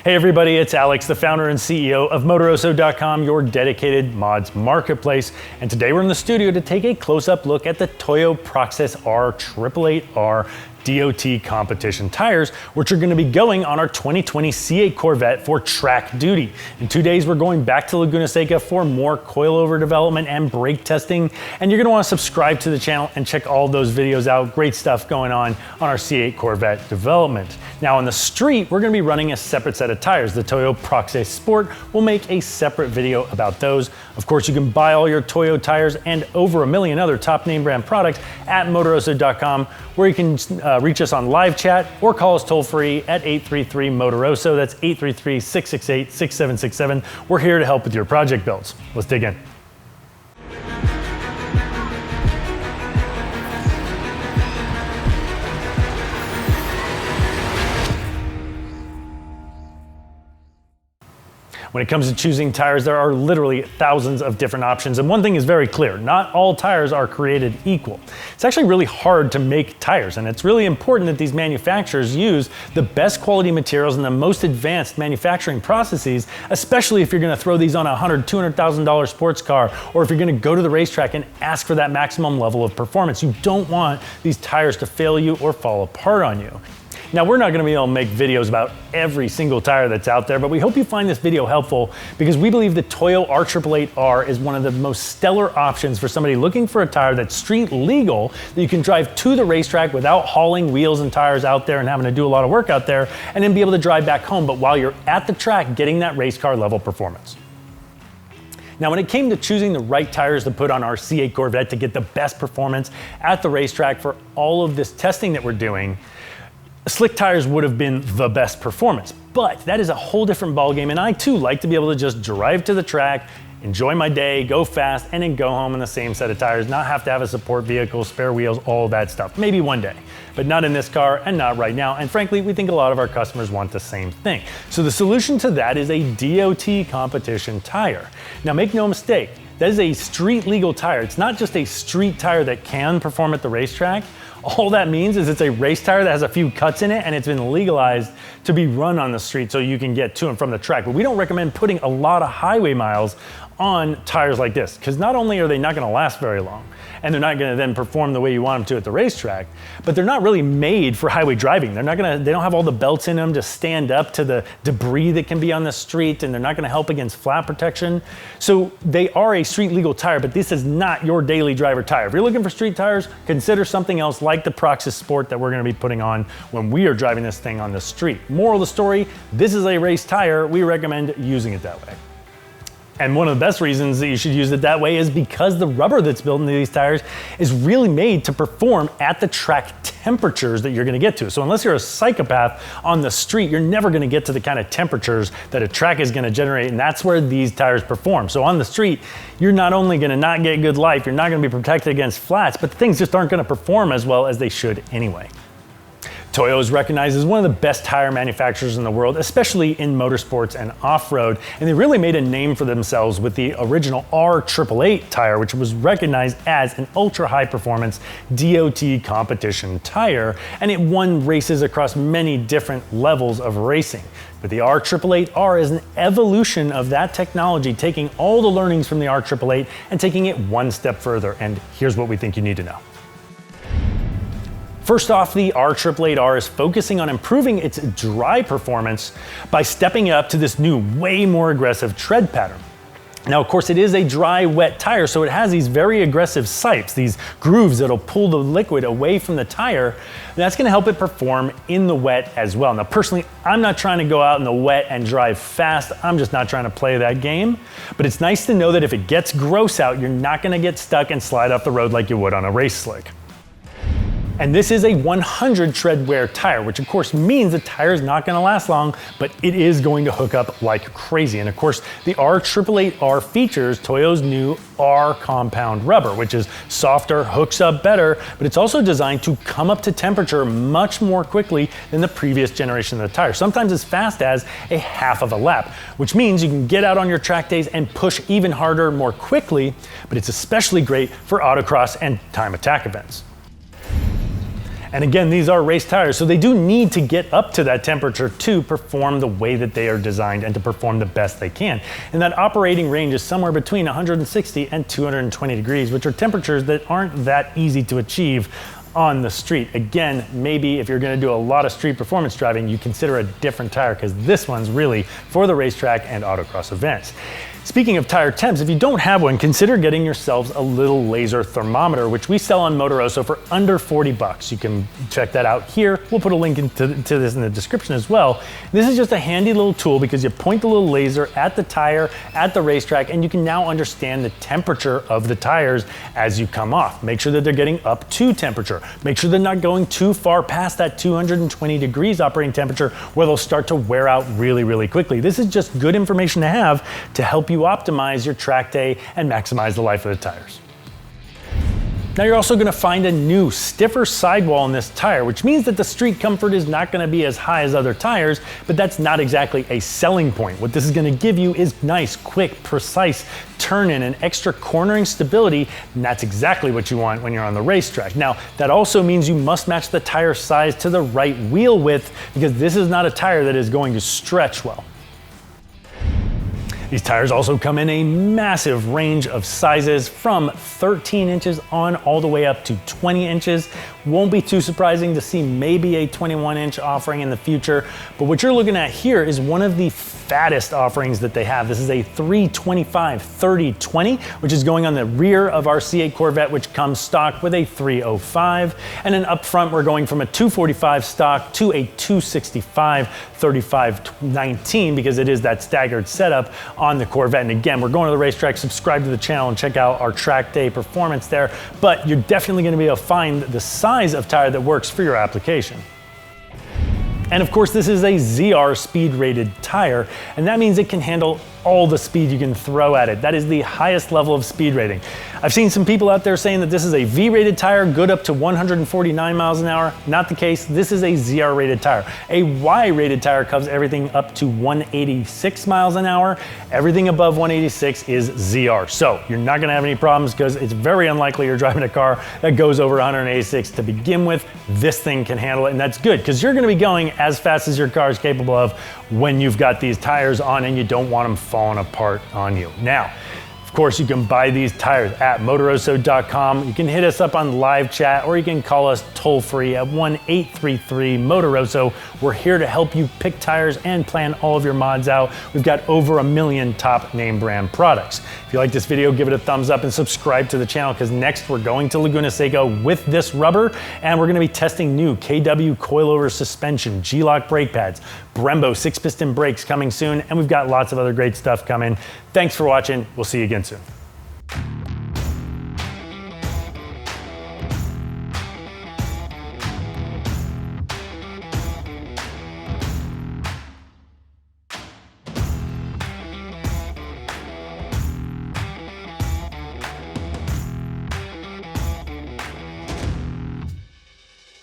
Hey everybody, it's Alex, the founder and CEO of Motoroso.com, your dedicated mods marketplace. And today we're in the studio to take a close-up look at the Toyo Proxes R888R DOT competition tires, which are going to be going on our 2020 C8 Corvette for track duty. In 2 days, we're going back to Laguna Seca for more coilover development and brake testing. And you're going to want to subscribe to the channel and check all those videos out. Great stuff going on our C8 Corvette development. Now on the street, we're going to be running a separate set of tires. The Toyo Proxes Sport will make a separate video about those. Of course, you can buy all your Toyo tires and over 1 million other top name brand products at Motoroso.com, where you can reach us on live chat or call us toll free at 833-MOTOROSO. That's 833-668-6767. We're here to help with your project builds. Let's dig in. When it comes to choosing tires, there are literally thousands of different options. And one thing is very clear, not all tires are created equal. It's actually really hard to make tires, and it's really important that these manufacturers use the best quality materials and the most advanced manufacturing processes, especially if you're gonna throw these on a $100,000, $200,000 sports car, or if you're gonna go to the racetrack and ask for that maximum level of performance. You don't want these tires to fail you or fall apart on you. Now, we're not going to be able to make videos about every single tire that's out there, but we hope you find this video helpful because we believe the Toyo R888R is one of the most stellar options for somebody looking for a tire that's street legal, that you can drive to the racetrack without hauling wheels and tires out there and having to do a lot of work out there, and then be able to drive back home, but while you're at the track, getting that race car level performance. Now, when it came to choosing the right tires to put on our C8 Corvette to get the best performance at the racetrack for all of this testing that we're doing, slick tires would have been the best performance, but that is a whole different ballgame, and I too like to be able to just drive to the track, enjoy my day, go fast, and then go home in the same set of tires, not have to have a support vehicle, spare wheels, all that stuff. Maybe one day, but not in this car and not right now, and frankly, we think a lot of our customers want the same thing. So the solution to that is a DOT competition tire. Now make no mistake, that is a street legal tire. It's not just a street tire that can perform at the racetrack. All that means is it's a race tire that has a few cuts in it and it's been legalized to be run on the street so you can get to and from the track. But we don't recommend putting a lot of highway miles on tires like this, because not only are they not going to last very long and they're not going to then perform the way you want them to at the racetrack, but they're not really made for highway driving. They don't have all the belts in them to stand up to the debris that can be on the street, and they're not going to help against flat protection. So they are a street legal tire, but this is not your daily driver tire. If you're looking for street tires, consider something else like the Proxes Sport that we're going to be putting on when we are driving this thing on the street. Moral of the story, this is a race tire. We recommend using it that way. And one of the best reasons that you should use it that way is because the rubber that's built into these tires is really made to perform at the track temperatures that you're gonna get to. So unless you're a psychopath on the street, you're never gonna get to the kind of temperatures that a track is gonna generate, and that's where these tires perform. So on the street, you're not only gonna not get good life, you're not gonna be protected against flats, but things just aren't gonna perform as well as they should anyway. Toyo is recognized as one of the best tire manufacturers in the world, especially in motorsports and off-road, and they really made a name for themselves with the original R888 tire, which was recognized as an ultra-high performance DOT competition tire, and it won races across many different levels of racing. But the R888R is an evolution of that technology, taking all the learnings from the R888 and taking it one step further, and here's what we think you need to know. First off, the R888R is focusing on improving its dry performance by stepping up to this new, way more aggressive tread pattern. Now, of course, it is a dry, wet tire, so it has these very aggressive sipes, these grooves that'll pull the liquid away from the tire, and that's gonna help it perform in the wet as well. Now, personally, I'm not trying to go out in the wet and drive fast. I'm just not trying to play that game, but it's nice to know that if it gets gross out, you're not gonna get stuck and slide off the road like you would on a race slick. And this is a 100 tread wear tire, which of course means the tire is not gonna last long, but it is going to hook up like crazy. And of course, the R888R features Toyo's new R compound rubber, which is softer, hooks up better, but it's also designed to come up to temperature much more quickly than the previous generation of the tire, sometimes as fast as a half of a lap, which means you can get out on your track days and push even harder more quickly, but it's especially great for autocross and time attack events. And again, these are race tires, so they do need to get up to that temperature to perform the way that they are designed and to perform the best they can. And that operating range is somewhere between 160 and 220 degrees, which are temperatures that aren't that easy to achieve on the street. Again, maybe if you're gonna do a lot of street performance driving, you consider a different tire, because this one's really for the racetrack and autocross events. Speaking of tire temps, if you don't have one, consider getting yourselves a little laser thermometer, which we sell on Motoroso for under 40 bucks. You can check that out here. We'll put a link to this in the description as well. This is just a handy little tool because you point the little laser at the tire at the racetrack, and you can now understand the temperature of the tires as you come off. Make sure that they're getting up to temperature. Make sure they're not going too far past that 220 degrees operating temperature where they'll start to wear out really, really quickly. This is just good information to have to help you optimize your track day and maximize the life of the tires. Now you're also going to find a new, stiffer sidewall in this tire, which means that the street comfort is not going to be as high as other tires, but that's not exactly a selling point. What this is going to give you is nice, quick, precise turn-in and extra cornering stability, and that's exactly what you want when you're on the racetrack. Now, that also means you must match the tire size to the right wheel width, because this is not a tire that is going to stretch well. These tires also come in a massive range of sizes from 13 inches on all the way up to 20 inches. Won't be too surprising to see maybe a 21-inch offering in the future, but what you're looking at here is one of the fattest offerings that they have. This is a 325/30/20, which is going on the rear of our C8 Corvette, which comes stock with a 305. And then up front, we're going from a 245 stock to a 265/35/19, because it is that staggered setup on the Corvette. And again, we're going to the racetrack. Subscribe to the channel and check out our track day performance there, but you're definitely going to be able to find the size of tire that works for your application. And of course, this is a ZR speed rated tire, and that means it can handle all the speed you can throw at it. That is the highest level of speed rating. I've seen some people out there saying that this is a V-rated tire, good up to 149 miles an hour. Not the case. This is a ZR-rated tire. A Y-rated tire covers everything up to 186 miles an hour. Everything above 186 is ZR. So you're not going to have any problems, because it's very unlikely you're driving a car that goes over 186 to begin with. This thing can handle it, and that's good, because you're going to be going as fast as your car is capable of when you've got these tires on and you don't want them falling apart on you. Now, of course, you can buy these tires at Motoroso.com. You can hit us up on live chat, or you can call us toll free at 1-833-MOTOROSO. We're here to help you pick tires and plan all of your mods out. We've got over 1 million top name brand products. If you like this video, give it a thumbs up and subscribe to the channel, because next we're going to Laguna Seca with this rubber, and we're going to be testing new KW coilover suspension, G-Lock brake pads, Brembo 6-piston brakes coming soon, and we've got lots of other great stuff coming. Thanks for watching. We'll see you again soon.